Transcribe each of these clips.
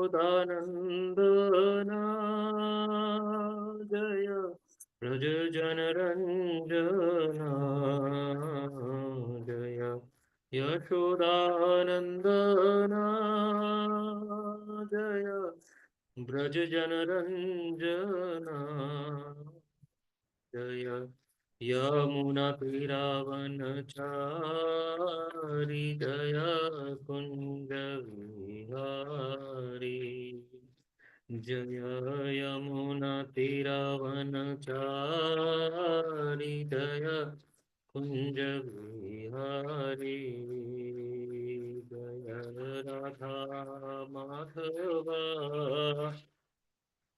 यशोदानन्दना जय ब्रज जनरञ्जना जय यशोदानन्दना जय ब्रज जनरञ्जना जय यमुनातीरावनचारि जय कुञ्जविहारी जय यमुनातीरावनचारि जय कुञ्जविहारी जय राधा माधवा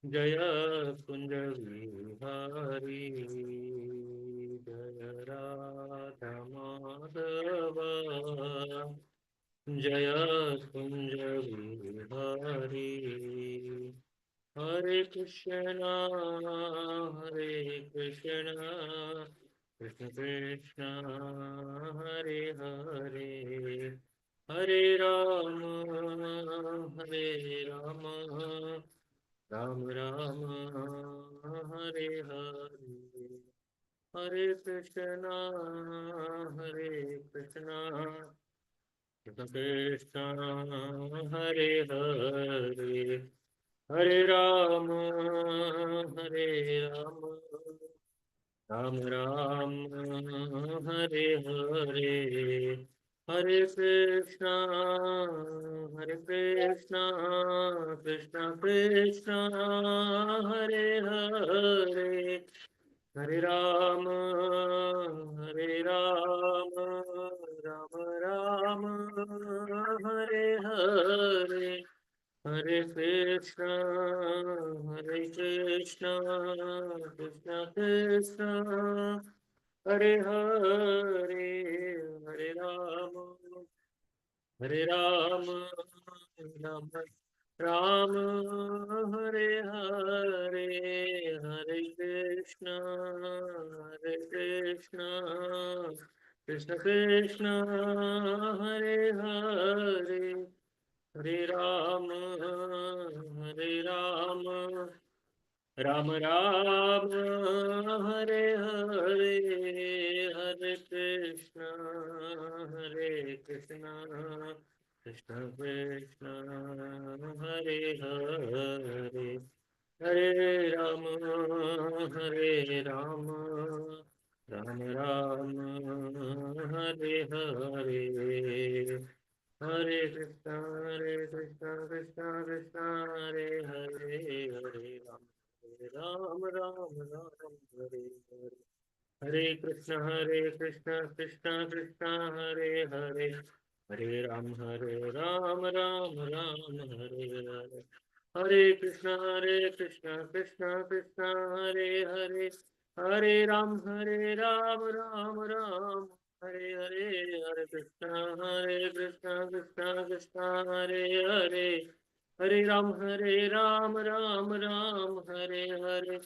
जय कुंज विहारी जय राधा माधव जय कुंज विहारी हरे कृष्णा कृष्ण कृष्ण हरे हरे हरे राम राम राम हरे हरे हरे कृष्णा कृष्ण कृष्ण हरे हरे हरे राम राम राम हरे हरे हरे कृष्णा कृष्ण कृष्ण हरे हरे हरे राम राम राम हरे हरे हरे कृष्णा कृष्ण कृष्ण हरे हरे हरे राम राम राम हरे हरे हरे कृष्ण कृष्ण कृष्ण हरे हरे हरे राम राम राम हरे हरे हरे कृष्ण कृष्ण कृष्ण हरे हरे हरे राम राम हरे हरे हरे कृष्ण कृष्ण हरे हरे हरे राम हरे हरे हरे कृष्ण कृष्ण कृष्ण हरे हरे हरे राम राम हरे हरे हरे कृष्ण कृष्ण कृष्ण हरे हरे हरे राम राम हरे हरे हरे कृष्ण कृष्ण कृष्ण हरे हरे हरे राम राम हरे हरे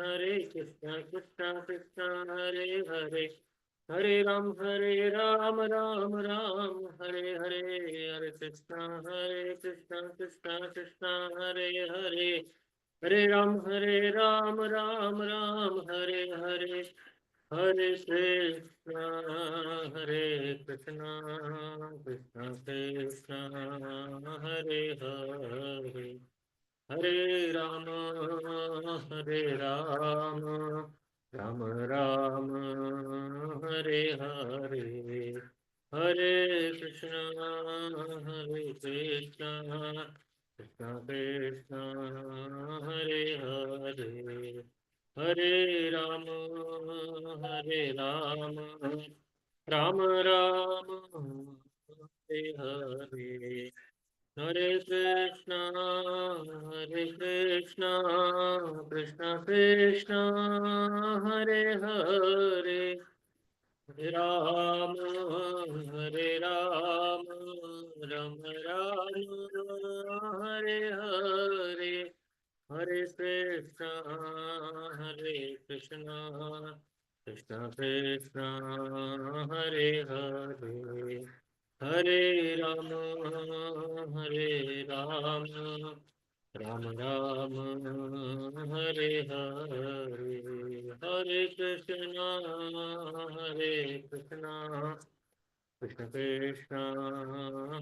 हरे कृष्ण कृष्ण कृष्ण हरे हरे हरे राम राम हरे हरे हरे कृष्ण कृष्ण कृष्ण हरे हरे हरे राम राम हरे हरे हरे कृष्ण कृष्ण कृष्ण हरे हरे हरे राम राम राम हरे हरे हरे कृष्ण कृष्ण कृष्ण हरे हरे हरे राम राम राम हरे हरे हरे कृष्ण कृष्ण कृष्ण हरे हरे हरे राम राम हरे हरे हरे कृष्ण कृष्ण कृष्ण हरे हरे हरे राम हरे राम राम राम हरे हरे हरे कृष्णा कृष्ण कृष्ण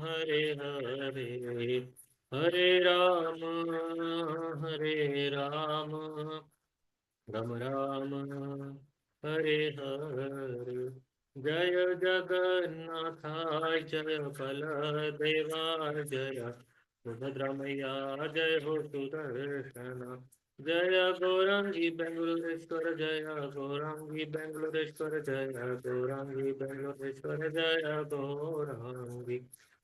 हरे हरे हरे राम राम राम हरे हरे जय जगन्नाथ जय बलदेवा जय सुभद्रमैया जय हो सुदर्शन जय गौरांगी बेंगलुरेश्वर जय गौरांगी बेंगलुरेश्वर जय गौरांगी बेंगलुरेश्वर जय गौरांगी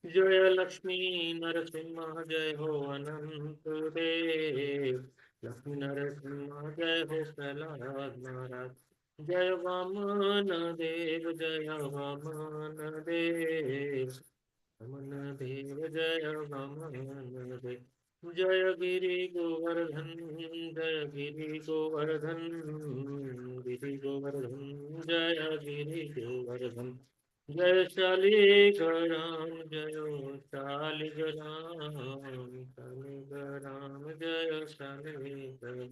जय लक्ष्मी नरसिम्हा जय हो अनंत देव लक्ष्मी नरसिम्हा जय हो प्रहलाद महाराज जय वामन देव जय वामन देव वामन देव जय वामन देव जय गिरि गोवर्धन जय गिरि गोवर्धन गिरि गोवर्धन जय गिरि गोवर्धन जय शालिग्राम जय शालिग्राम शालिग्राम जय शालिग्राम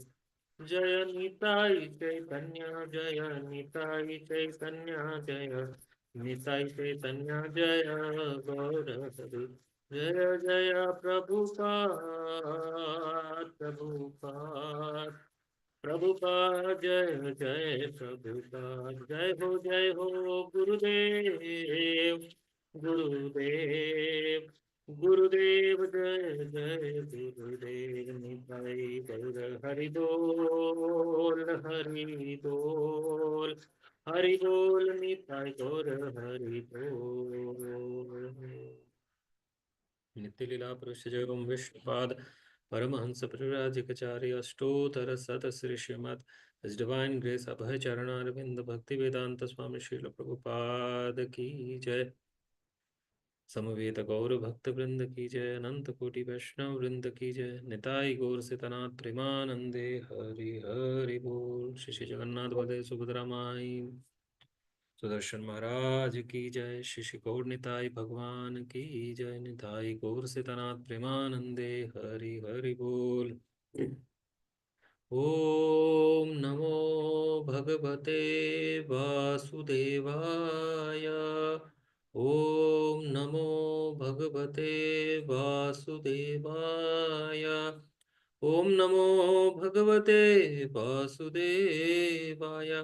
जय निताई चैतन्य जय निताई चैतन्य जय निताई चैतन्य जय गौर हरि जय जय प्रभुपाद प्रभुपाद जय जय प्रभुपाद जय हो गुरुदेव गुरुदेव गुरुदेव जय जय गुरुदेव निताई गौर हरि बोल हरि बोल हरि बोल निताई गौर हरि बोल नित्य लीला पुरुष जगम विष्णुपाद परमहंस परिव्राजकचार्य अष्टोत्तर सत Shri Shrimad His Divine Grace अभय चरणारविंद भक्ति वेदांत स्वामी श्रील प्रभुपाद की जय समवेत गौर भक्त वृंद की जय अनंत कोटि वैष्णव वृंद की जय निताई गौर सितनाथ प्रेमानंदे हरि हरि बोल श्री श्री जगन्नाथ बलदेव सुभद्रा माई सुदर्शन महाराज की जय श्री श्री गौर निताई भगवान की जय निताई गौर सितनाथ प्रेमानंदे हरि हरि बोल ओम नमो भगवते वासुदेवाय ओम नमो भगवते वासुदेवाय ओम नमो भगवते वासुदेवाय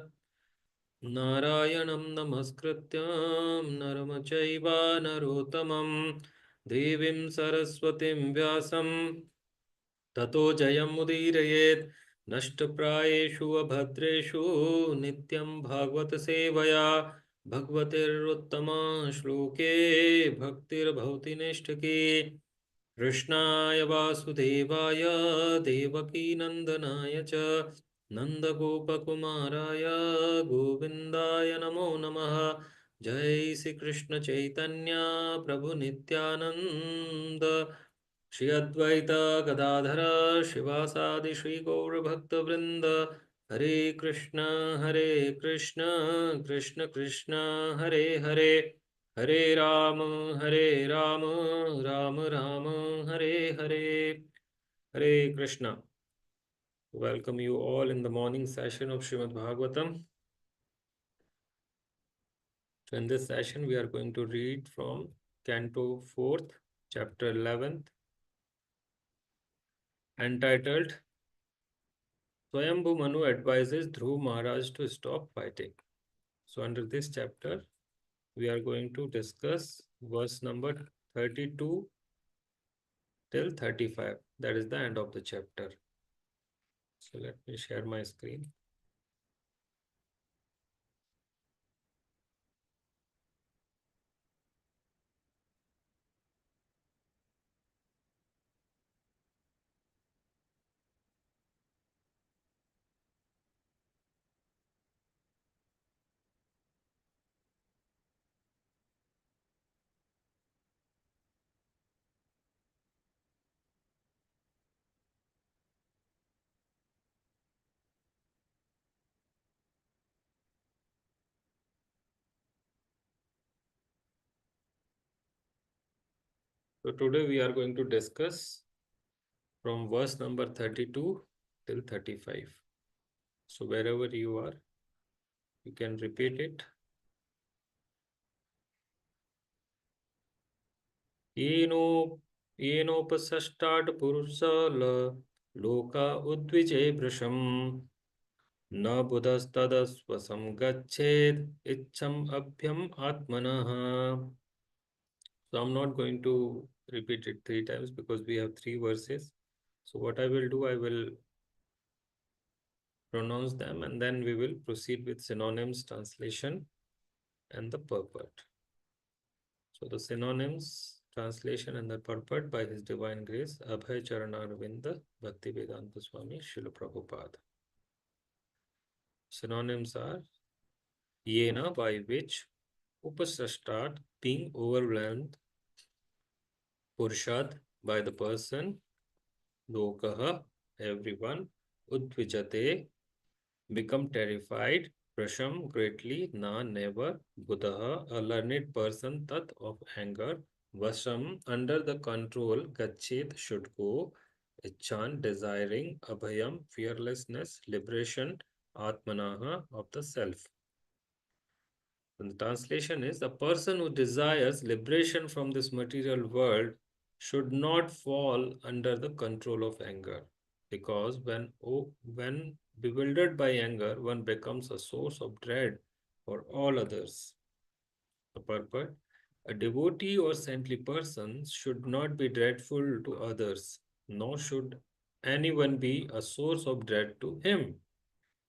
नारायणं नमस्कृत्यं नरं चैव नरोत्तमं देवीं सरस्वतीं व्यासं ततो जयमुदीरयेत् नष्टप्रायेषु अभद्रेषु नित्यं भागवत सेवया भगवतिरुत्तमा श्लोके भक्तिर्भवति निष्ठकी कृष्णाय वासुदेवाय देवकीनन्दनाय च नन्दगोपकुमाराय गोविन्दाय नमो नमः जय श्री कृष्ण चैतन्य प्रभु नित्यानंद श्री अद्वैत गदाधर शिवासादि श्री गौरभक्तवृंद हरे Krishna Krishna Krishna Hare Hare Hare Ram Ram Ram Hare Hare Hare Krishna welcome you all in the morning session of Srimad Bhagavatam. So in this session we are going to read from Canto 4th, chapter 11th, entitled Swayambhu Manu advises Dhruv Maharaj to stop fighting. So under this chapter we are going to discuss verse number 32 till 35. That is the end of the chapter. So let me share my screen. So today we are going to discuss from verse number 32 till 35. So wherever you are, you can repeat it. YONO येनोपसष्टात् पुरुषल लोका उद्विजे भृशम् न बुधस्तदस्वसं गच्छेत् इच्छम् अभ्यम् आत्मनः. So I'm not going to repeat it 3 times because we have 3 verses. So what I will do, I will pronounce them and then we will proceed with synonyms, translation and the purport. So the synonyms, translation and the purport by His Divine Grace, Abhay Charanarvinda Bhaktivedanta Swami Srila Prabhupada. Synonyms are Yena, by which, Upasrashtat, being overwhelmed, Purushat, by the person, Lokaha, everyone, Udvijate, become terrified, Prasham, greatly, Na, never, Buddha, a learned person, Tat, of anger, Vasam, under the control, Gachet, should go, Icchan, desiring, Abhayam, fearlessness, liberation, Atmanaha, of the self. And the translation is, a person who desires liberation from this material world should not fall under the control of anger. Because when bewildered by anger, one becomes a source of dread for all others. The purport, a devotee or saintly person should not be dreadful to others, nor should anyone be a source of dread to him.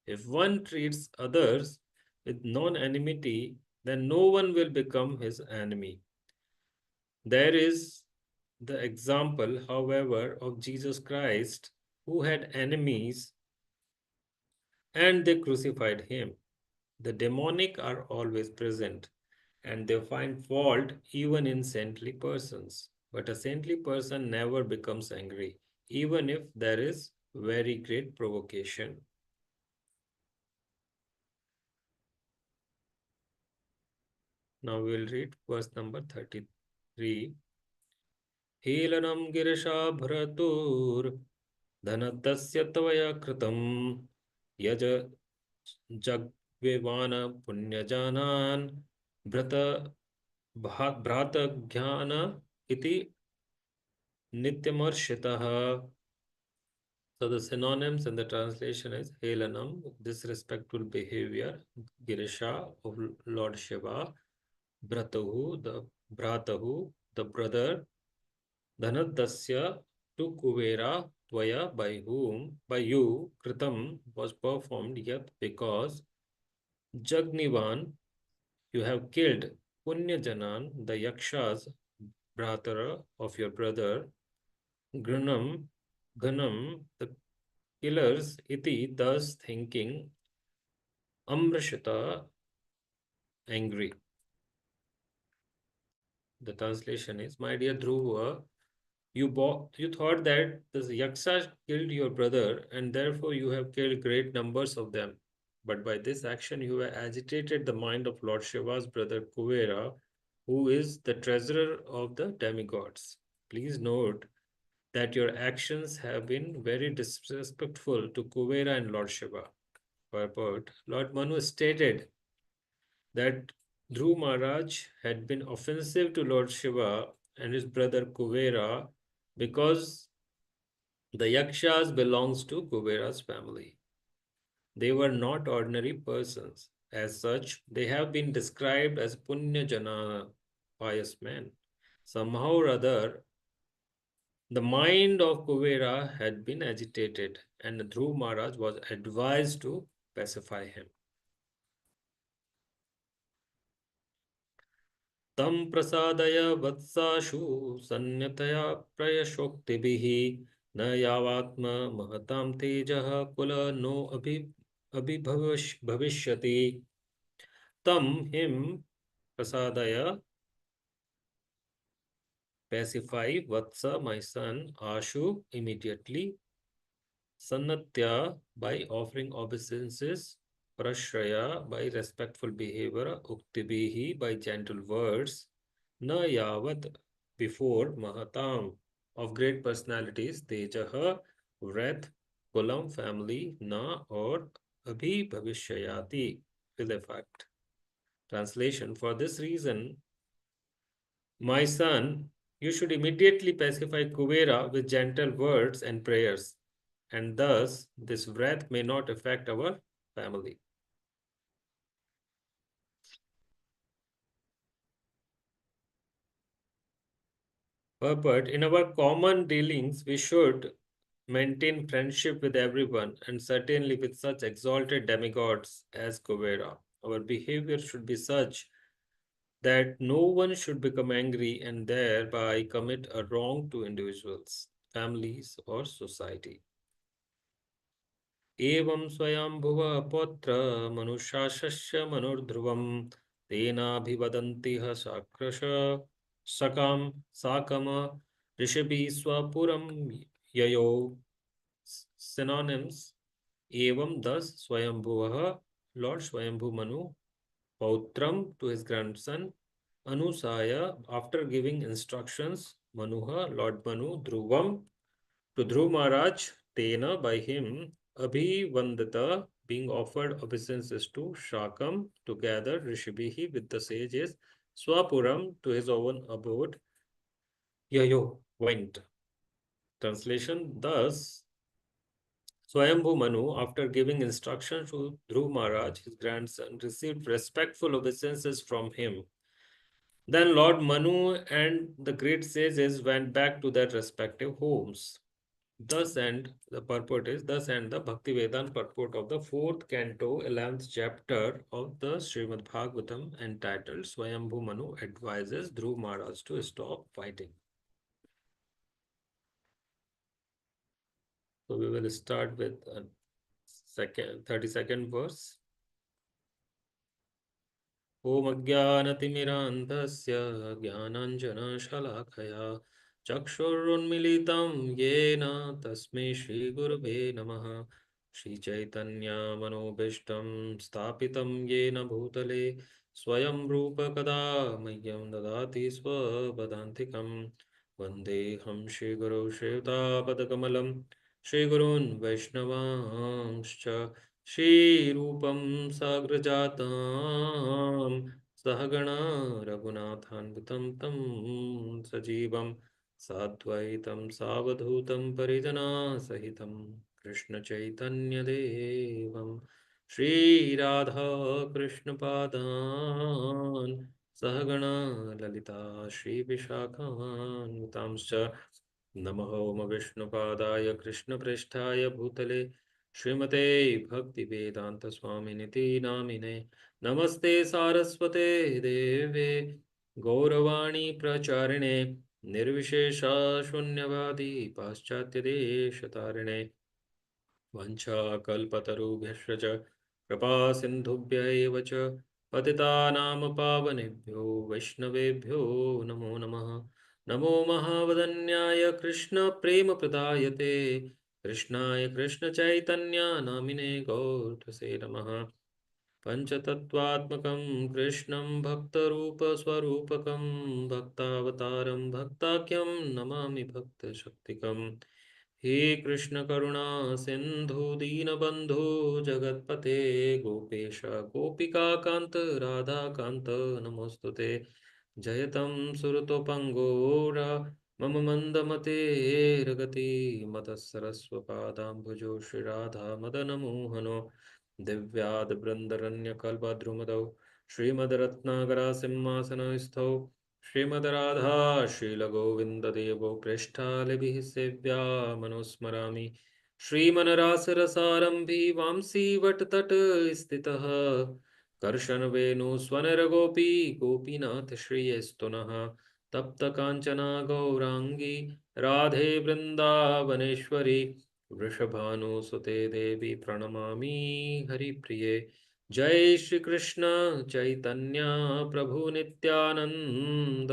If one treats others with non-enmity, then no one will become his enemy. There is the example, however, of Jesus Christ, who had enemies and they crucified him. The demonic are always present and they find fault even in saintly persons. But a saintly person never becomes angry, even if there is very great provocation. Now we will read verse number 33. Helanam girisha bhratur dhanadasya tvaya kritam yaja jagvevana punyajanan bhrata bhrata jnana iti nityamarshitaha. So the synonyms and the translation is Helanam, disrespectful behavior, Girisha of Lord Shiva, Bhratahu, the brother, Dhanadasya, to Kuvera, Tvaya, by you, Kritam, was performed, yet because Jagnivan, you have killed Punya Janan, the Yakshas, Bhratara of your brother, Ganam, the killers, iti, thus thinking, Amrishita, angry. The translation is, my dear Dhruva, you thought that the Yakshas killed your brother, and therefore you have killed great numbers of them. But by this action, you have agitated the mind of Lord Shiva's brother Kuvera, who is the treasurer of the demigods. Please note that your actions have been very disrespectful to Kuvera and Lord Shiva. Purport, Lord Manu stated that Dhruv Maharaj had been offensive to Lord Shiva and his brother Kuvera because the Yakshas belongs to Kuvera's family. They were not ordinary persons. As such, they have been described as Punya Jana, pious men. Somehow or other, the mind of Kuvera had been agitated and Dhruv Maharaj was advised to pacify him. तं प्रसादय वत्साशु सन्यतया प्रयशोक्तिभिः न यावात्म महतां तेजः कुल no भविष्यति. तं him prasadaya, pacify, vatsa, my son, ashu, immediately, sannatya, by offering obeisances, prashraya, by respectful behavior, uktibihi, by gentle words, na yavat, before Mahatam of great personalities, Tejaha, Wrath, Kulam family, Na or Abhi Bhavishayati will affect. Translation: For this reason, my son, you should immediately pacify Kuvera with gentle words and prayers, and thus this wrath may not affect our family. But in our common dealings, we should maintain friendship with everyone, and certainly with such exalted demigods as Kuvera. Our behavior should be such that no one should become angry and thereby commit a wrong to individuals, families, or society. एवं स्वयंभुव पौत्र मनुष्याशस्य मनुर्ध्रुवं तेनाभिवदन्ति ह साकृश सकम साकम ऋषिभिः स्वपुरं ययो synonyms एवं thus Swayambhuva Lord Swayambhu Manu Pautram to his grandson Anusaya after giving instructions Manuha Lord Manu Dhruvam to Dhruv Maharaj, Tena by him, Abhivandita being offered obeisances to Shakam to gather Rishibhihi with the sages, Swapuram to his own abode, Yayo went. Translation: Thus, Swayambhu Manu, after giving instructions to Dhruv Maharaj, his grandson, received respectful obeisances from him. Then Lord Manu and the great sages went back to their respective homes. Thus end the purport is thus end the Bhakti Vedanta purport of the fourth canto, 11th chapter of the Srimad Bhagavatam, entitled Swayambhu Manu advises Dhruv Maharaj to stop fighting. So we will start with 32nd verse. ॐ अज्ञानतिमिरान्धस्य ज्ञानाञ्जनशलाकया चक्षुरुन्मिलितं येन तस्मै श्रीगुरुवे नमः श्रीचैतन्यमनोभीष्टं स्थापितं येन भूतले स्वयं रूप कदा मह्यं ददाति स्वपदान्तिकं वन्देऽहं श्रीगुरौ श्रीयुतापदकमलं श्रीगुरून् वैष्णवांश्च श्रीरूपं साग्रजातां सहगणा रघुनाथान्वितं तं सजीवं साद्वैतं सावधूतं परिजनासहितं कृष्णचैतन्यदेवं श्रीराधा कृष्णपादान् सहगणा ललिता श्रीविशाखान्वितांश्च नमः ओम विष्णुपादाय कृष्णप्रेष्ठाय भूतले श्रीमते भक्तिवेदांत स्वामिनिति नामिने नमस्ते सारस्वते देवे गौरवाणी प्रचारिणे निर्विशेषा शून्यवादी पाश्चात्यदेशतारिणे वंशाकल्पतरुभ्यश्च च कृपा सिन्धुभ्य एव च पतितानां पावनेभ्यो वैष्णवेभ्यो नमो नमः नमो महावदन्याय कृष्णप्रेमप्रदायते कृष्णाय कृष्णचैतन्य नामिने गौरसे नमः पञ्चतत्त्वात्मकं कृष्णं भक्तरूपस्वरूपकं भक्तावतारं भक्ताख्यं नमामि भक्तशक्तिकम् हे कृष्ण करुणा सिंधु दीनबंधु जगतपते गोपेश गोपिका कांत राधा कांत नमोस्तुते जयतं सुरतोपंगोरा मम मंदमते रगति मतः सरस्वपादाम्बुजो श्रीराधा मदनमोहनो दिव्याद बृंदरण्यकल्पद्रुमदौ श्रीमद्रत्नाकरा सिंहासनस्थौ श्रीमद्राधा शीलगोविन्ददेवो पृष्ठालिभिः सेव्या मनुस्मरामि श्रीमनरासरसारम्भी वांसी वटतट स्थितः कर्षणवेणुस्वनरगोपी गोपीनाथ श्रियस्तुनः तप्तकाञ्चना गौराङ्गी राधे वृन्दावनेश्वरी वृषभानुसुते देवी प्रणमामि हरिप्रिये जय श्री कृष्ण चैतन्य प्रभु नित्यानंद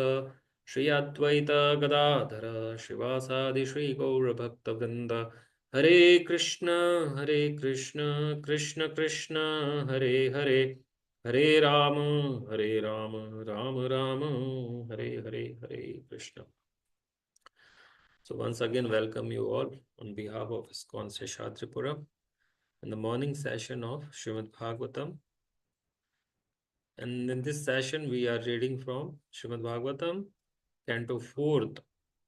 श्री अद्वैत गदाधर शिवासादि श्री गौर भक्त वृंद हरे Krishna Krishna Krishna Hare Hare Hare Ram Ram Ram Hare Hare Hare Krishna So once again, welcome you all on behalf of ISKCON Seshadripuram in the morning session of Srimad Bhagavatam. And in this session, we are reading from Srimad Bhagavatam, Canto 4th,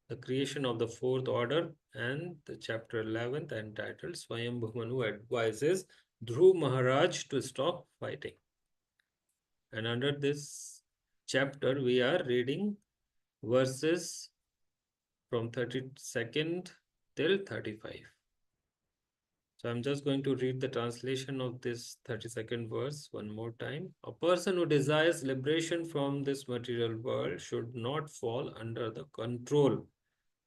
the creation of the fourth order, and the chapter 11th entitled Swayambhu Manu advises Dhruv Maharaj to stop fighting. And under this chapter, we are reading verses from 32nd till 35. So I'm just going to read the translation of this 32nd verse one more time. A person who desires liberation from this material world should not fall under the control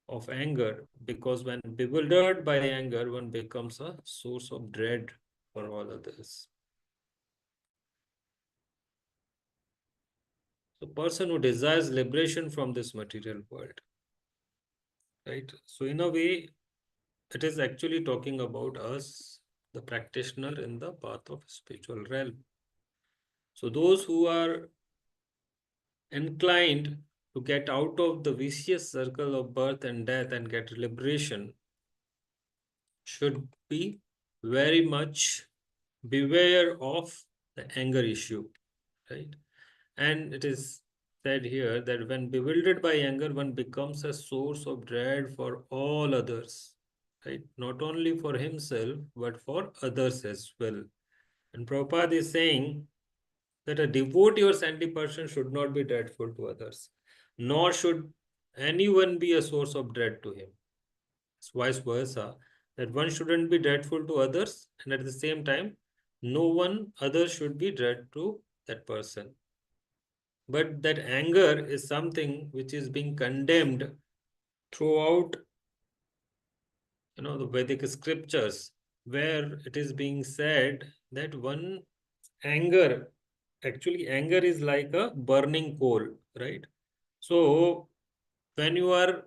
of anger, because when bewildered by anger, one becomes a source of dread for all others. So person who desires liberation from this material world, right? So in a way, it is actually talking about us, the practitioner in the path of spiritual realm. So those who are inclined to get out of the vicious circle of birth and death and get liberation should be very much beware of the anger issue, right? And it is said here that when bewildered by anger, one becomes a source of dread for all others, right? Not only for himself, but for others as well. And Prabhupada is saying that a devotee or saintly person should not be dreadful to others, nor should anyone be a source of dread to him. It's vice versa, that one shouldn't be dreadful to others, and at the same time, no one other should be dread to that person. But that anger is something which is being condemned throughout, the Vedic scriptures, where it is being said that one anger, actually anger is like a burning coal, right? So when you are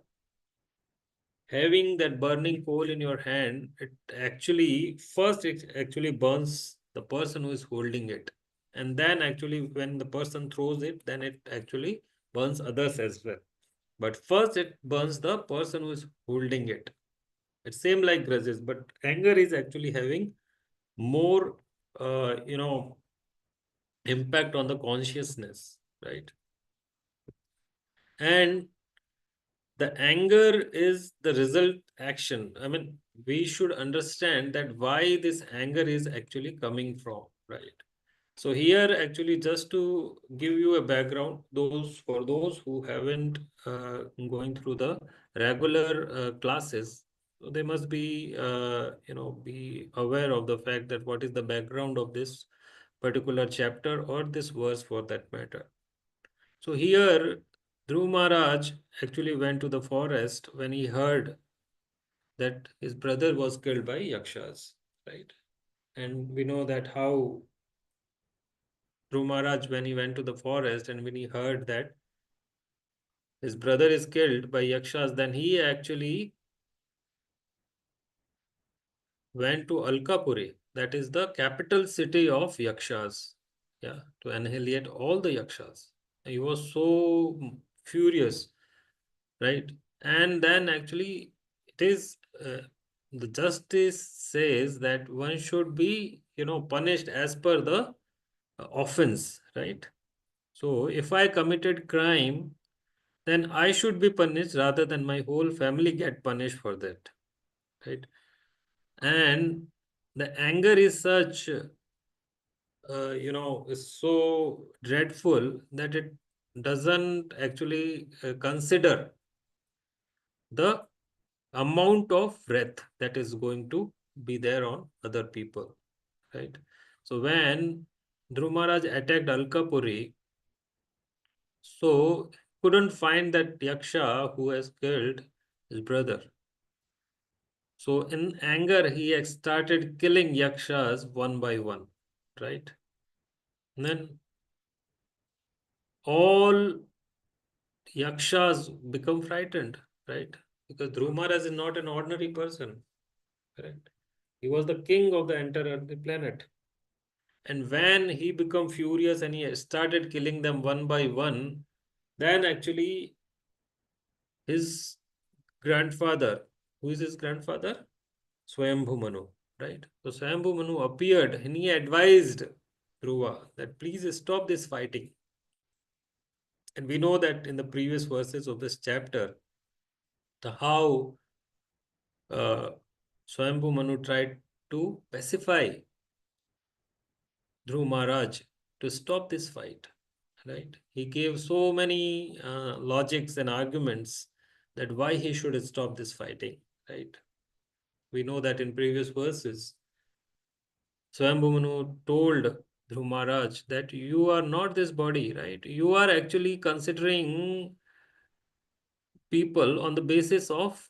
having that burning coal in your hand, it actually burns the person who is holding it. And then actually when the person throws it, then it actually burns others as well. But first it burns the person who is holding it. It's same like grudges, but anger is actually having more, impact on the consciousness, right? And the anger is the result action. I mean, we should understand that why this anger is actually coming from, right? So here actually just to give you a background, those who haven't going through the regular classes, so they must be be aware of the fact that what is the background of this particular chapter or this verse for that matter. So here Dhruv Maharaj actually went to the forest when he heard that his brother was killed by Yakshas, right? And we know that how Dhruv Maharaj, when he went to the forest and when he heard that his brother is killed by Yakshas, then he actually went to Alkapuri, that is the capital city of Yakshas, yeah, to annihilate all the Yakshas. He was so furious, right? And then actually it is the justice says that one should be punished as per the offense, right? So if I committed crime, then I should be punished rather than my whole family get punished for that, right? And the anger is such is so dreadful that it doesn't actually consider the amount of wrath that is going to be there on other people, right? So when Dhruv Maharaj attacked Alkapuri, so couldn't find that Yaksha who has killed his brother. So in anger, he started killing Yakshas one by one, right? And then all Yakshas become frightened, right? Because Dhruv Maharaj is not an ordinary person, correct? He was the king of the entire planet. And when he became furious and he started killing them one by one, then actually his grandfather. Who is his grandfather? Swayambhu Manu, right? So Swayambhu Manu appeared and he advised Dhruva that please stop this fighting. And we know that in the previous verses of this chapter, the how Swayambhu Manu tried to pacify Dhruv Maharaj to stop this fight, right? He gave so many logics and arguments that why he should stop this fighting, right? We know that in previous verses, Swayambhu Manu told Dhruv Maharaj that you are not this body, right? You are actually considering people on the basis of,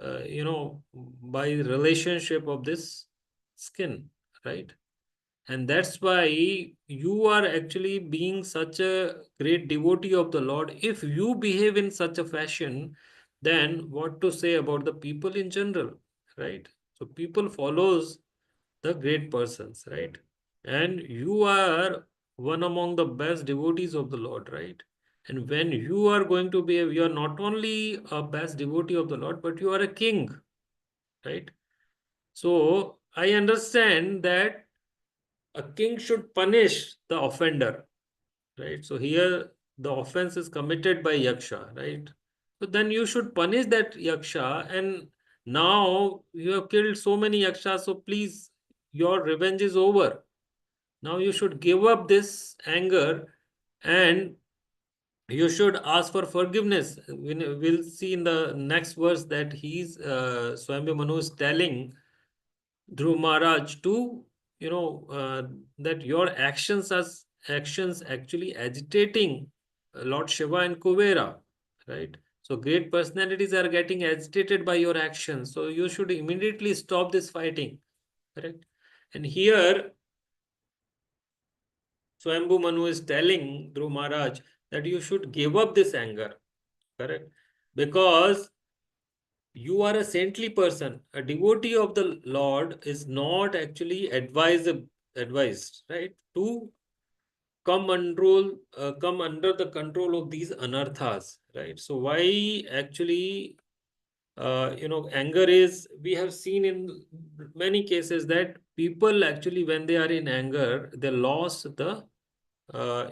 by relationship of this skin, right? And that's why you are actually being such a great devotee of the Lord. If you behave in such a fashion, then what to say about the people in general, right? So people follows the great persons, right? And you are one among the best devotees of the Lord, right? And when you are going to be, you are not only a best devotee of the Lord, but you are a king, right? So I understand that a king should punish the offender, right? So here the offense is committed by Yaksha, right? So then you should punish that Yaksha, and now you have killed so many Yakshas, so please, your revenge is over. Now you should give up this anger and you should ask for forgiveness. We'll see in the next verse that Swami Manu is telling Dhruv Maharaj to, that your actions actually agitating Lord Shiva and Kuvera, right? So great personalities are getting agitated by your actions. So you should immediately stop this fighting, correct? And here Swayambhu Manu is telling Dhruv Maharaj that you should give up this anger, correct? Because you are a saintly person. A devotee of the Lord is not actually advised, right, to come under the control of these anarthas, right? So why actually, anger is, we have seen in many cases that people actually, when they are in anger, they lost uh,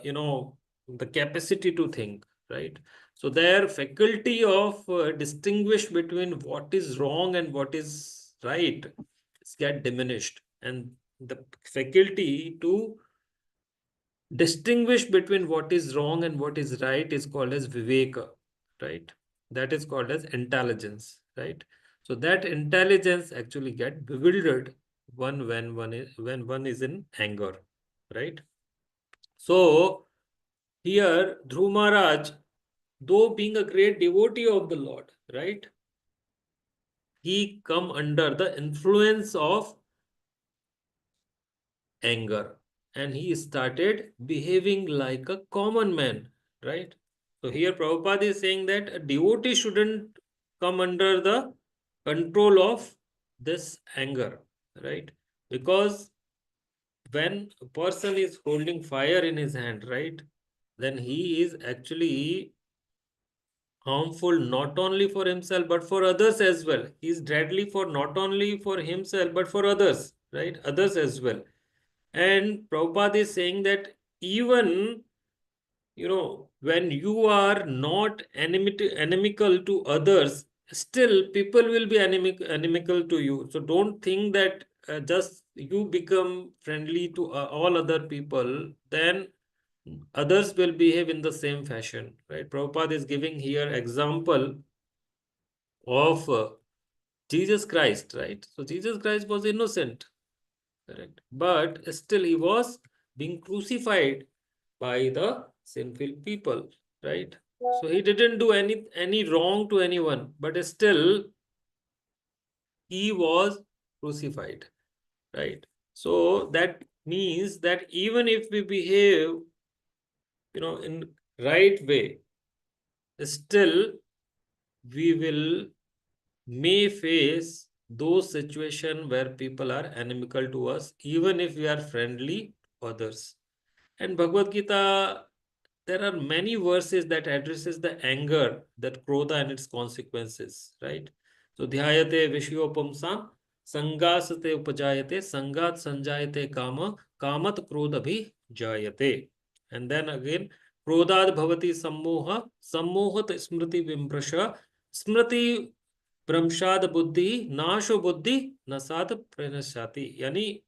you know, the capacity to think, right? So their faculty of distinguish between what is wrong and what is right is get diminished, and the faculty to distinguish between what is wrong and what is right is called as viveka, right? That is called as intelligence, right? So that intelligence actually get bewildered when one is in anger, right? So here Dhruv Maharaj, though being a great devotee of the Lord, right, he come under the influence of anger, and he started behaving like a common man, right? So here Prabhupada is saying that a devotee shouldn't come under the control of this anger, right? Because when a person is holding fire in his hand, right, then he is actually harmful not only for himself but for others as well. He is deadly for not only for himself but for others, right? Others as well. And Prabhupada is saying that even, when you are not animical to others, still people will be animical to you. So don't think that just you become friendly to all other people, then others will behave in the same fashion, right? Prabhupada is giving here example of Jesus Christ, right? So Jesus Christ was innocent, correct? But still he was being crucified by the sinful people, right? So he didn't do any wrong to anyone, but still he was crucified, right? So that means that even if we behave, in right way, still we will may face those situations where people are inimical to us, even if we are friendly to others. And Bhagavad Gita there are many verses that addresses the anger, that krodha and its consequences, right? So dhyayate vishyopamsam sangasate upajayate sangat sanjayate kama kamat krodha bhi jayate. And then again, krodad bhavati sammoha sammohat smriti vimprasha smriti भ्रंशाद बुद्धि नाशो बुद्धि नसाद प्रणश्याति. Yani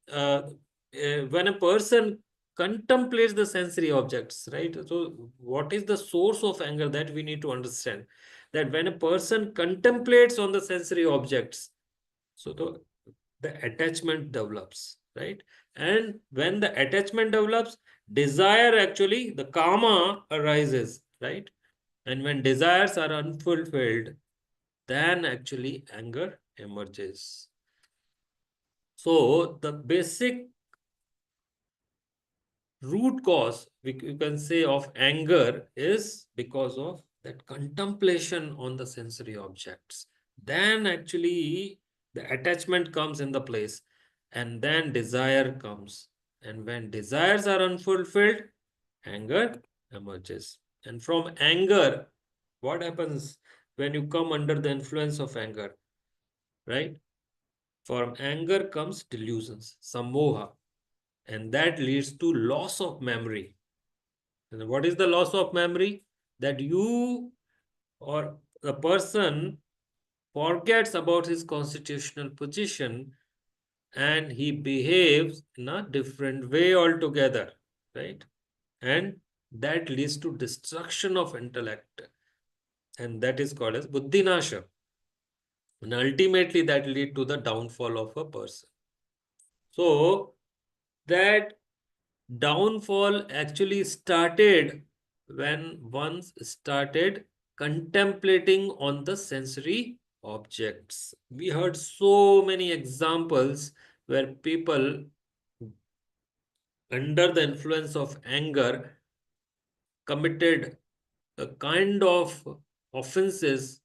when a person contemplates the sensory objects, right? So what is the source of anger, that we need to understand, that when a person contemplates on the sensory objects, so the attachment develops, right? And when the attachment develops, desire, actually the karma arises, right? And when desires are unfulfilled, then actually anger emerges. So the basic root cause, we can say, of anger is because of that contemplation on the sensory objects. Then actually the attachment comes in the place, and then desire comes. And when desires are unfulfilled, anger emerges. And from anger, what happens when you come under the influence of anger, right? From anger comes delusions, sammoha, and that leads to loss of memory. And what is the loss of memory? That you or the person forgets about his constitutional position and he behaves in a different way altogether, right? And that leads to destruction of intellect, and that is called as buddhinasha. And ultimately that lead to the downfall of a person. So that downfall actually started when one started contemplating on the sensory objects. We heard so many examples where people, under the influence of anger, committed a kind of offenses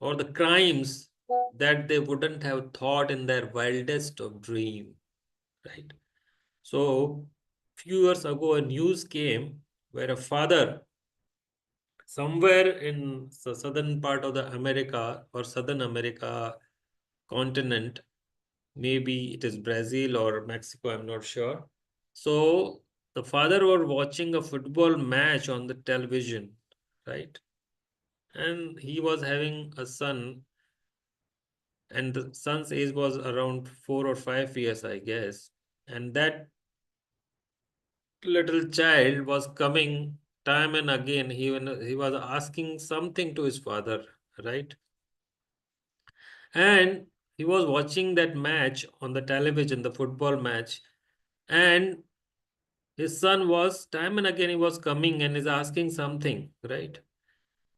or the crimes that they wouldn't have thought in their wildest of dream, right? So, few years ago, a news came where a father, somewhere in the southern part of the America or southern America continent, maybe it is Brazil or Mexico, I'm not sure. So, the father was watching a football match on the television, right? And he was having a son, and the son's age was around 4 or 5 years, I guess. And that little child was coming time and again. He was asking something to his father, right? And he was watching that match on the television, the football match, and his son was time and again he was coming and is asking something, right?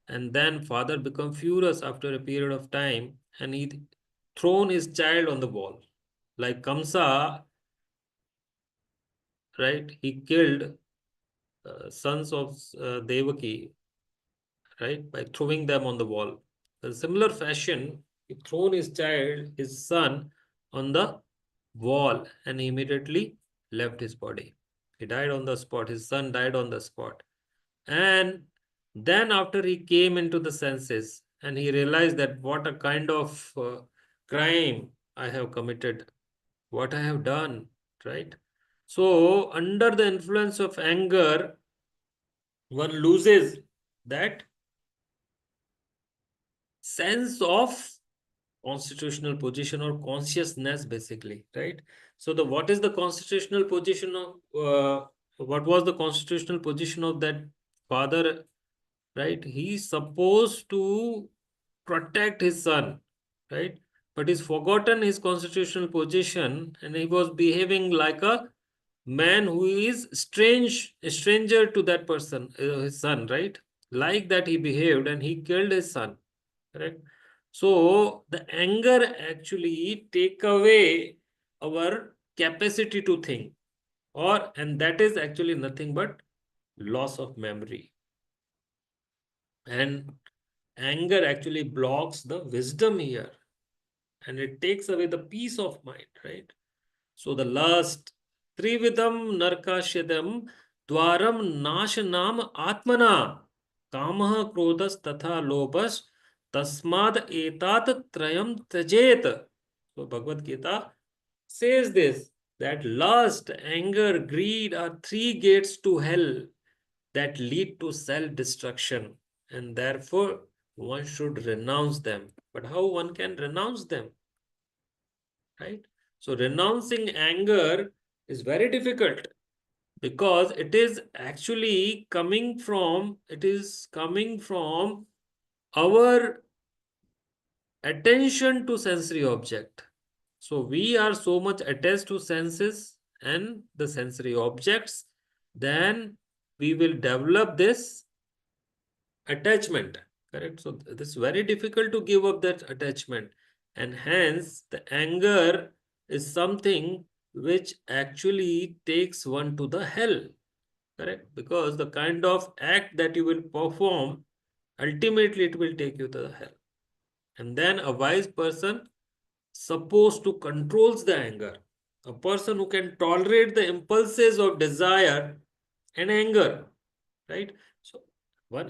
And then father become furious after a period of time, and he thrown his child on the wall. Like Kamsa, right? He killed sons of Devaki, right, by throwing them on the wall. In similar fashion, he thrown his child, his son, on the wall and immediately left his body. He died on the spot. His son died on the spot. And then after he came into the senses and he realized that what a kind of crime I have committed, what I have done, right? So under the influence of anger, one loses that sense of constitutional position or consciousness, basically, right? So the what is the constitutional position of what was the constitutional position of that father, right? He's supposed to protect his son, right? But he's forgotten his constitutional position and he was behaving like a man who is a stranger to that person, his son, right? Like that he behaved and he killed his son, correct? So the anger actually take away our capacity to think, or and that is actually nothing but loss of memory. And anger actually blocks the wisdom here, and it takes away the peace of mind, right? So the last Trividam Narkashidam Dwaram नाश नाम आत्मना कामः क्रोधस तथा लोभस तस्माद एतात त्रयम त्यजेत. So Bhagavad Gita says this, that lust, anger, greed are three gates to hell that lead to self-destruction, and therefore one should renounce them. But how one can renounce them, right? So renouncing anger is very difficult because it is coming from our attention to sensory object. So we are so much attached to senses and the sensory objects, then we will develop this attachment. Correct. So this is very difficult to give up that attachment, and hence the anger is something which actually takes one to the hell. Correct. Because the kind of act that you will perform, ultimately it will take you to the hell. And then a wise person supposed to controls the anger. A person who can tolerate the impulses of desire and anger, right? So one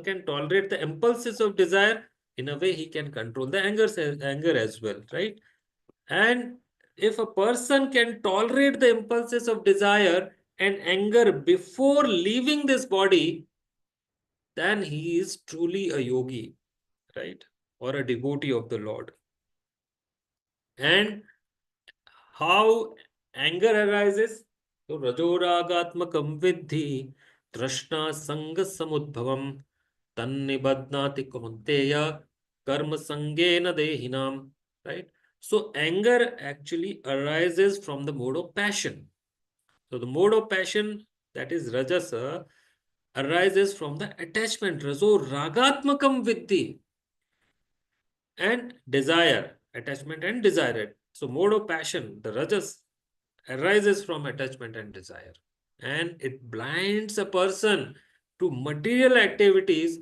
can tolerate the impulses of desire, in a way he can control the anger as well, right? And if a person can tolerate the impulses of desire and anger before leaving this body, then he is truly a yogi, right? Or a devotee of the Lord. And how anger arises? So rajoragatmakam vidhi trashna sanga samudbhavam tannibadnati kaunteya karma sangena dehinam. Right? So anger actually arises from the mode of passion. So the mode of passion, that is rajasa, arises from the attachment. Rajo ragatmakam vidhi, and desire, attachment and desire. So mode of passion, the rajas, arises from attachment and desire, and it blinds a person to material activities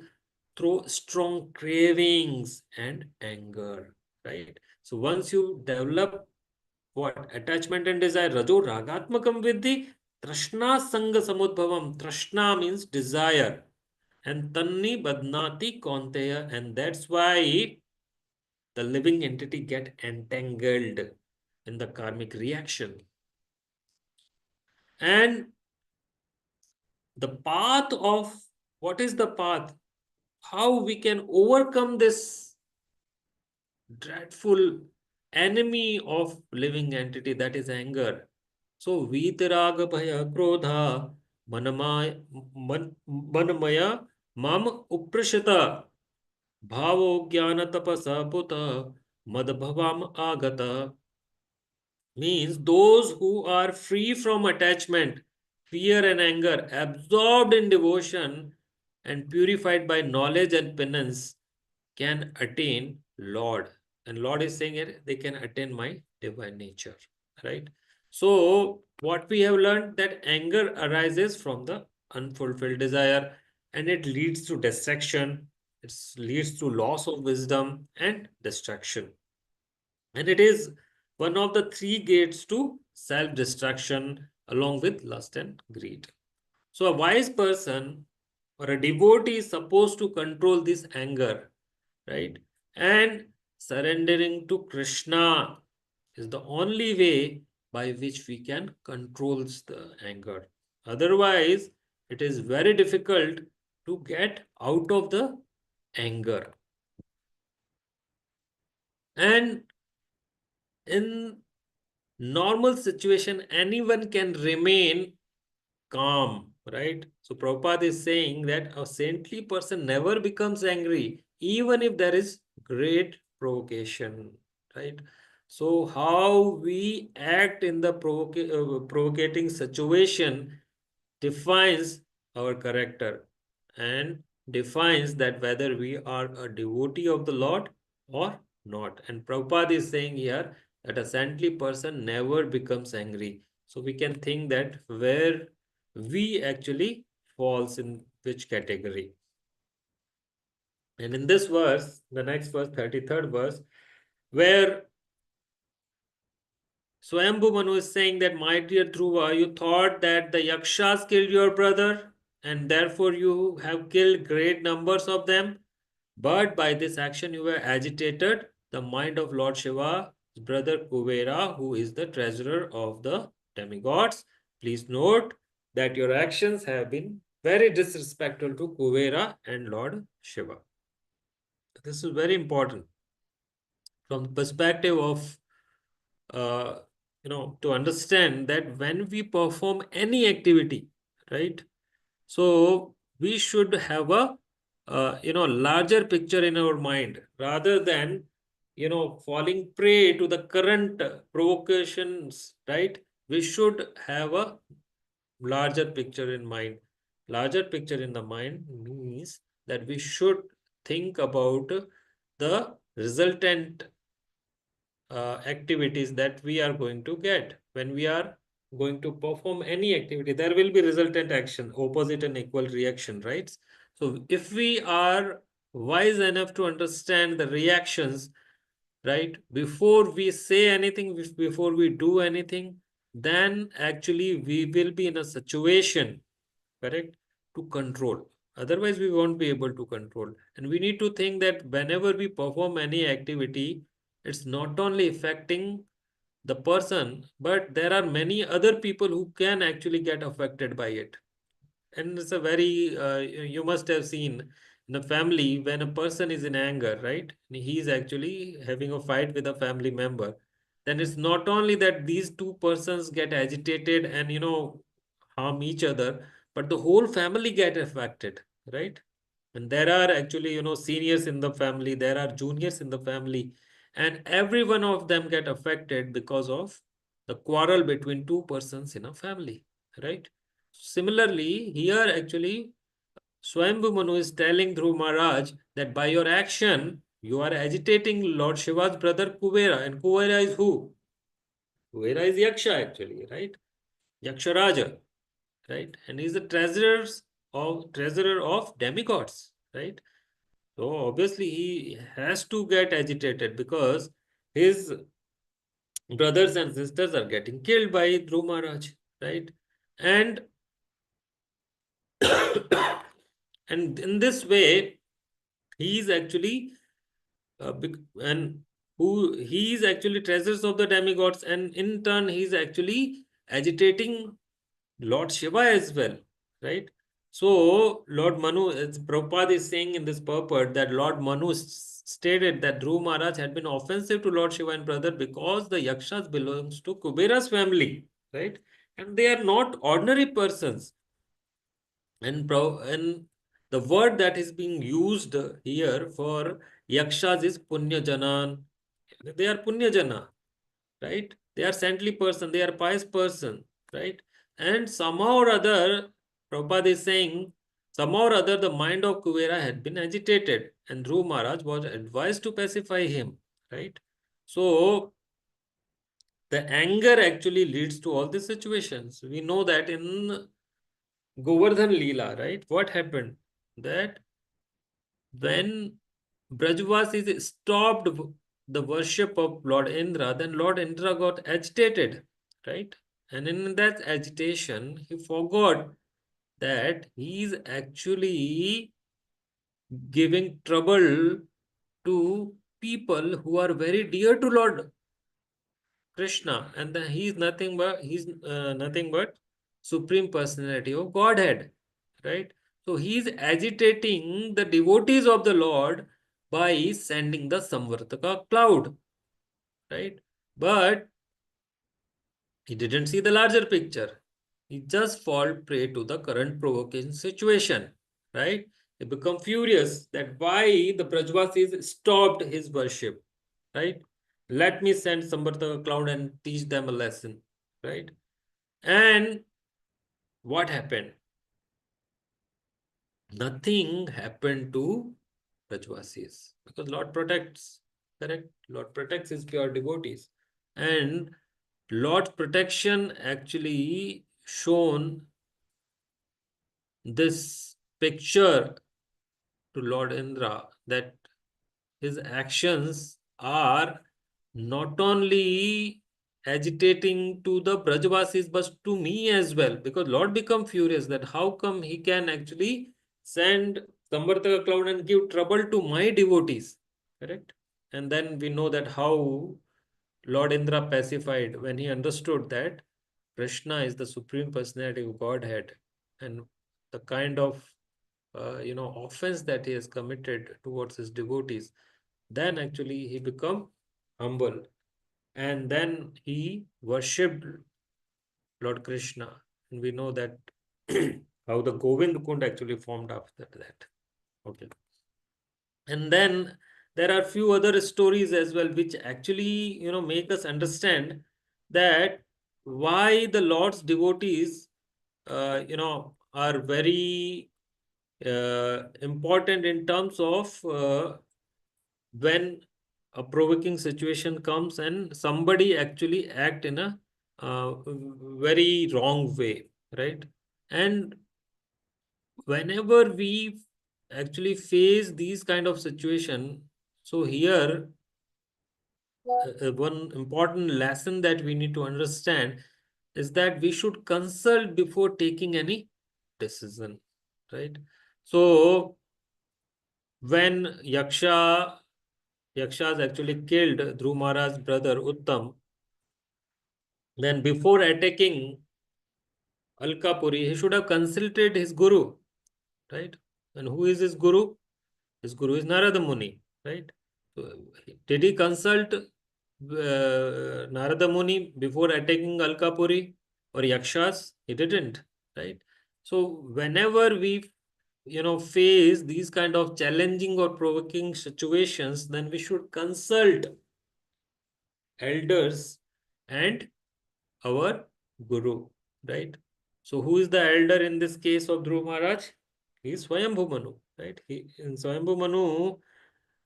through strong cravings and anger, right? So once you develop what attachment and desire, rajo ragatmakam vidhi trashna sanga samudbhavam. Trashna means desire, and tanni badnati konteya, and that's why the living entity get entangled in the karmic reaction. And the path of, what is the path? How we can overcome this dreadful enemy of living entity, that is anger. So vitiraga bhaya krodha manamaya mam uprashita bhavo jnana tapasa puta madbhavam agata. Means those who are free from attachment, fear and anger, absorbed in devotion and purified by knowledge and penance, can attain Lord. And Lord is saying here, they can attain my divine nature, right? So what we have learned, that anger arises from the unfulfilled desire, and it leads to distraction, it leads to loss of wisdom and destruction. And it is one of the three gates to self-destruction, along with lust and greed. So a wise person or a devotee is supposed to control this anger, right? And surrendering to Krishna is the only way by which we can control the anger. Otherwise, it is very difficult to get out of the anger. And in normal situation, anyone can remain calm, right? So Prabhupada is saying that a saintly person never becomes angry, even if there is great provocation, right? So how we act in the provocating situation defines our character and defines that whether we are a devotee of the Lord or not. And Prabhupada is saying here that a saintly person never becomes angry. So we can think that where we actually falls in which category. And in this verse, the next verse, 33rd verse, where Swayambhu Manu is saying that, my dear Dhruva, you thought that the Yakshas killed your brother and therefore you have killed great numbers of them. But by this action you were agitated the mind of Lord Shiva's brother Kuvera, who is the treasurer of the demigods. Please note that your actions have been very disrespectful to Kuvera and Lord Shiva. This is very important from the perspective of uh, to understand that when we perform any activity, right? So we should have a larger picture in our mind rather than falling prey to the current provocations, right? We should have a larger picture in mind. Larger picture in the mind means that we should think about the resultant activities that we are going to get when we are going to perform any activity. There will be resultant action, opposite and equal reaction, right? So if we are wise enough to understand the reactions, right, before we say anything, before we do anything, then actually we will be in a situation, correct, to control. Otherwise we won't be able to control. And we need to think that whenever we perform any activity, it's not only affecting the person, but there are many other people who can actually get affected by it. And it's a very, you must have seen in a family when a person is in anger, right? He is actually having a fight with a family member. Then it's not only that these two persons get agitated and, harm each other, but the whole family get affected, right? And there are actually, seniors in the family, there are juniors in the family, and every one of them get affected because of the quarrel between two persons in a family, right? Similarly, here actually Swayambhu Manu is telling Dhruv Maharaj that by your action, you are agitating Lord Shiva's brother Kuvera. And Kuvera is who? Kuvera is Yaksha actually, right? Yaksha Raja, right? And he's the treasurer of demigods, right? So obviously he has to get agitated because his brothers and sisters are getting killed by Dhruv Maharaj, right? And and in this way, he is actually and who he is actually treasures of the demigods, and in turn he is actually agitating Lord Shiva as well, right? So Lord Manu, as Prabhupada is saying in this purport, that Lord Manu stated that Dhruv Maharaj had been offensive to Lord Shiva and brother because the Yakshas belongs to Kubera's family, right? And they are not ordinary persons. And the word that is being used here for Yakshas is Punyajanan. They are Punyajana, right? They are saintly person, they are pious person, right? And somehow or other, Prabhupada is saying, somehow or other, the mind of Kuvera had been agitated, and Dhruv Maharaj was advised to pacify him, right? So, the anger actually leads to all these situations. We know that in Govardhan Leela, right? What happened? That when Brajvasis stopped the worship of Lord Indra, then Lord Indra got agitated, right? And in that agitation, he forgot that he is actually giving trouble to people who are very dear to Lord Krishna, and then he's nothing but supreme personality of Godhead, right? So he's agitating the devotees of the Lord by sending the Samvartaka cloud, right? But he didn't see the larger picture. He just fall prey to the current provocation situation, right? He become furious that why the Brajvasis stopped his worship, right? Let me send Samvartaka cloud and teach them a lesson, right? And what happened? Nothing happened to Brajvasis because Lord protects, correct? Lord protects his pure devotees. And Lord's protection actually shown this picture to Lord Indra that his actions are not only agitating to the Brajavasis, but to me as well, because Lord become furious that how come he can actually send Samvartaka cloud and give trouble to my devotees, correct? And then we know that how Lord Indra pacified when he understood that Krishna is the supreme personality of Godhead, and the kind of offense that he has committed towards his devotees, then actually he become humble, and then he worshipped Lord Krishna, and we know that how the Govind Kund actually formed after that. Okay, and then there are few other stories as well, which actually make us understand that why the Lord's devotees are very important in terms of when a provoking situation comes and somebody actually act in a very wrong way, right? And whenever we actually face these kind of situation, so here one important lesson that we need to understand is that we should consult before taking any decision, right? So when Yakshas actually killed Dhruv Maharaj's brother Uttam, then before attacking Alkapuri, he should have consulted his guru, right? And who is his guru? His guru is Narada Muni, right? So, did he consult Narada Muni before attacking Alkapuri or Yakshas? He didn't, right? So whenever we face these kind of challenging or provoking situations, then we should consult elders and our guru, right? So who is the elder in this case of Dhruv Maharaj? He is Swayambhu Manu, right? He in Swayambhu Manu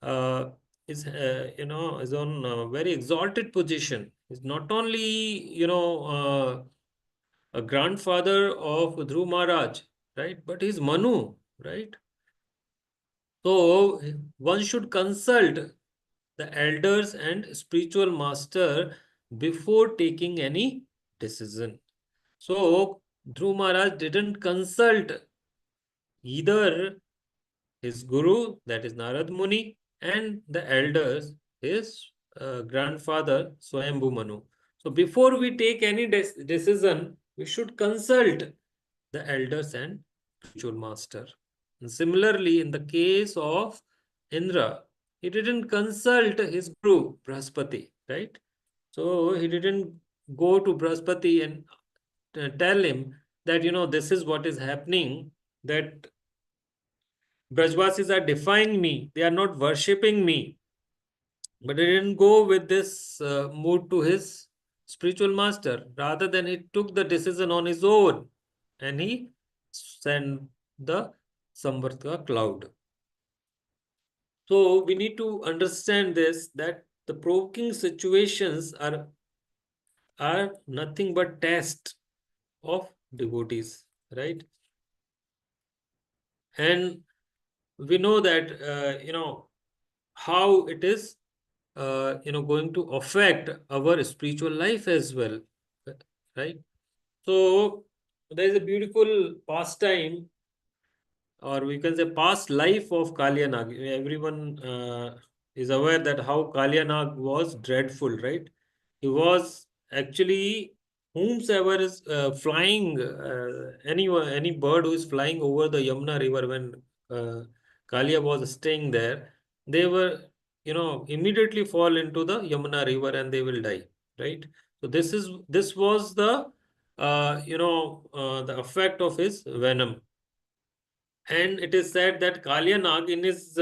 uh, is on a very exalted position. He's not only a grandfather of Dhruv Maharaj, right? But he's Manu, right? So one should consult the elders and spiritual master before taking any decision. So Dhruv Maharaj didn't consult either his guru, that is Narad Muni, and the elders, his grandfather Swayambhu Manu. So before we take any decision, we should consult the elders and spiritual master. And similarly, in the case of Indra, he didn't consult his guru Brahaspati, right? So he didn't go to Brahaspati and tell him that this is what is happening, that Brajvasis are defying me, they are not worshipping me. But he didn't go with this mood to his spiritual master. Rather than he took the decision on his own and he sent the Samvartaka cloud. So we need to understand this, that the provoking situations are nothing but test of devotees, right? And we know that how it is going to affect our spiritual life as well, right? So there is a beautiful pastime, or we can say past life of Kalyanag. Everyone is aware that how Kalyanag was dreadful, right? He was actually whomsoever is flying, any bird who is flying over the Yamuna river when uh, Kalia was staying there, they were, immediately fall into the Yamuna river and they will die, right? So this was the effect of his venom. And it is said that Kalyanag in his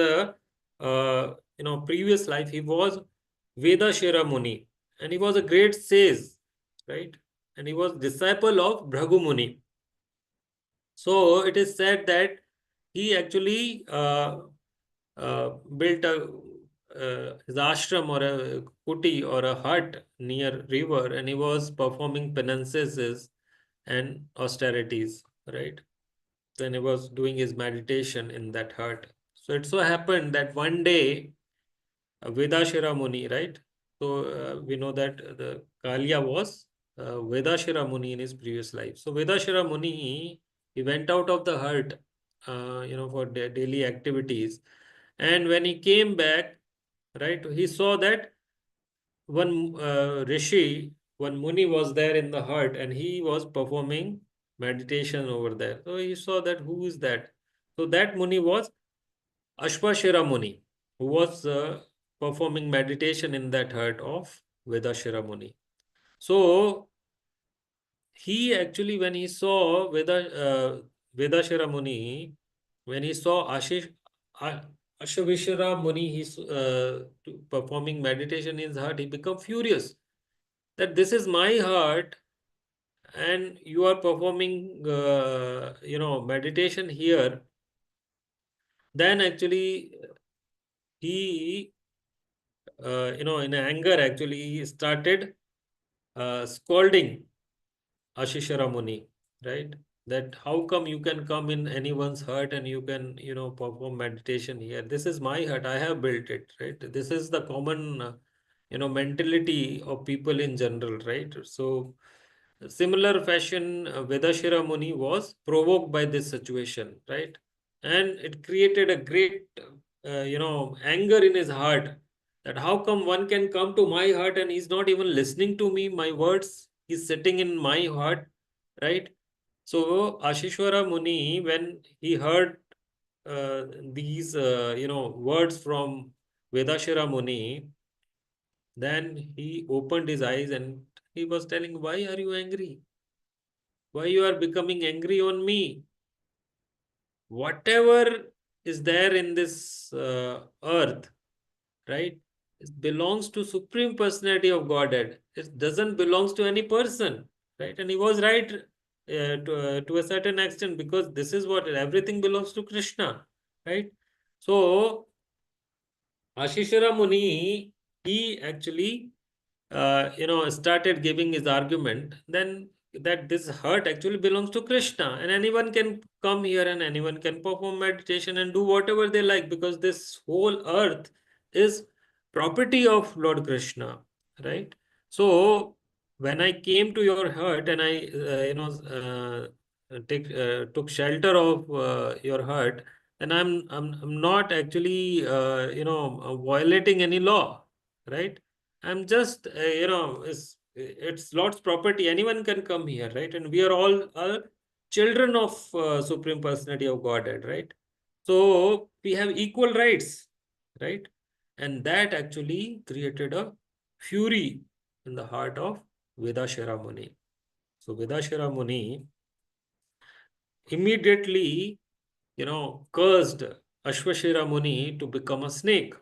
previous life, he was Vedashira Muni, and he was a great sage, right? And he was disciple of Bhragu Muni. So it is said that he actually built his ashram or a kuti or a hut near river, and he was performing penances and austerities, right? When he was doing his meditation in that hut. So it so happened that one day, Vedashira Muni, right? So we know that the Kalya was Vedashira Muni in his previous life. So Vedashira Muni, he went out of the hut, for daily activities, and when he came back, right, he saw that one rishi, one muni was there in the hut, and he was performing meditation over there. So he saw that who is that? So that muni was Ashwashira Muni, who was performing meditation in that hut of Vedashira Muni. So he actually, when he saw Vedashira Muni, when he saw A- Ashwashira Muni, he's performing meditation in his heart, he became furious that this is my heart and you are performing, meditation here. Then actually he, in anger, actually he started scolding Ashishara Muni, right? That how come you can come in anyone's hut and you can, perform meditation here? This is my hut. I have built it, right? This is the common, mentality of people in general, right? So, similar fashion, Vedashira Muni was provoked by this situation, right? And it created a great, anger in his heart that how come one can come to my heart and he's not even listening to me, my words, he's sitting in my heart, right? So Ashishwara Muni, when he heard these, words from Vedashira Muni, then he opened his eyes and he was telling, why are you angry? Why you are becoming angry on me? Whatever is there in this earth, right? It belongs to Supreme Personality of Godhead. It doesn't belongs to any person, right? And he was right to a certain extent because this is what everything belongs to Krishna, right? So Ashishara Muni, he actually started giving his argument, then that this hurt actually belongs to Krishna, and anyone can come here and anyone can perform meditation and do whatever they like because this whole earth is property of Lord Krishna, right? So when I came to your hut and I, took shelter of your hut, then I'm not actually, violating any law, right? I'm just, it's Lord's property. Anyone can come here, right? And we are all children of Supreme Personality of Godhead, right? So we have equal rights, right? And that actually created a fury in the heart of Vedashara Muni. So Vedashara Muni immediately, cursed Ashwashira Muni to become a snake,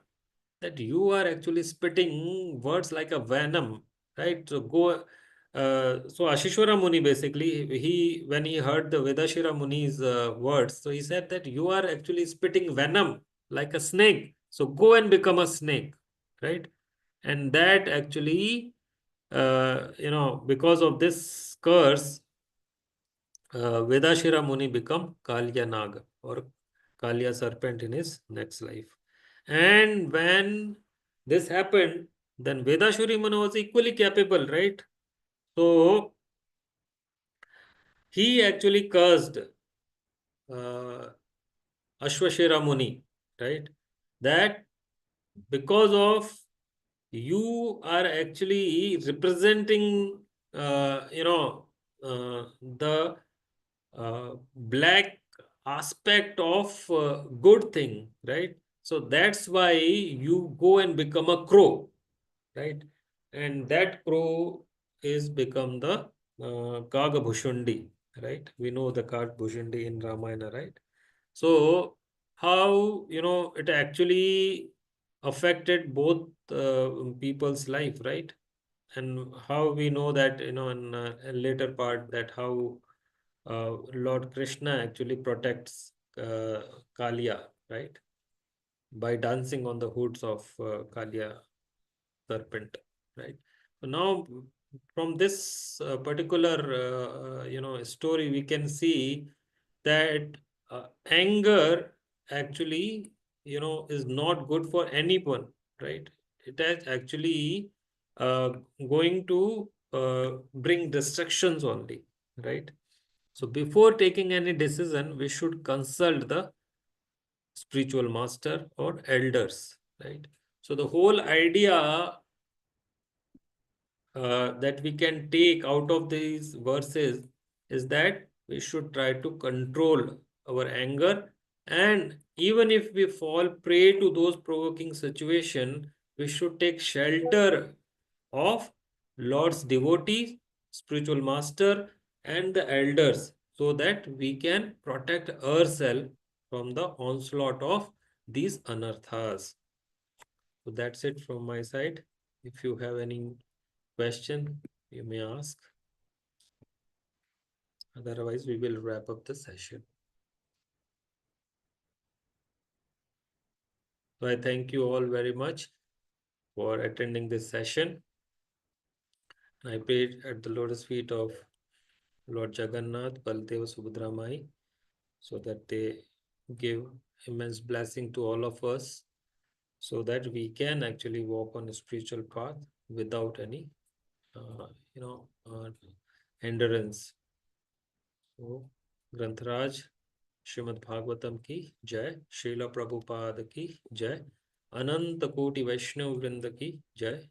that you are actually spitting words like a venom, right? So go. So Ashishwara Muni basically, he when he heard the Vedashira Muni's words, so he said that you are actually spitting venom like a snake. So go and become a snake, right? And that actually, because of this curse, Vedashira Muni become Kalya Naga or Kalya serpent in his next life. And when this happened, then Vedashuri Muni was equally capable, right? So he actually cursed uh, Ashwashira Muni, right? That because of you are actually representing, the black aspect of good thing, right? So that's why you go and become a crow, right? And that crow is become the Kaga Bhushundi, right? We know the Kaga Bhushundi in Ramayana, right? So how, it actually affected both people's life, right? And how we know that, in a later part, that how Lord Krishna actually protects Kalia, right? By dancing on the hoods of Kalia serpent, right? So now, from this particular, story, we can see that anger actually, is not good for anyone, right? It has actually uh, going to bring destructions only, right? So before taking any decision, we should consult the spiritual master or elders, right? So the whole idea that we can take out of these verses is that we should try to control our anger, and even if we fall prey to those provoking situation, we should take shelter of Lord's devotees, spiritual master, and the elders, so that we can protect ourselves from the onslaught of these anarthas. So that's it from my side. If you have any question, you may ask. Otherwise, we will wrap up the session. So I thank you all very much for attending this session. I prayed at the lotus feet of Lord Jagannath, Baldeva, Subhadra Mai, so that they give immense blessing to all of us, so that we can actually walk on a spiritual path without any, uh, you know, uh, hindrance. So, ग्रंथराज Shrimad Bhagavatam की जय, श्रीला प्रभुपाद की जय, अनंत कोटि वैष्णव वृंद की जय।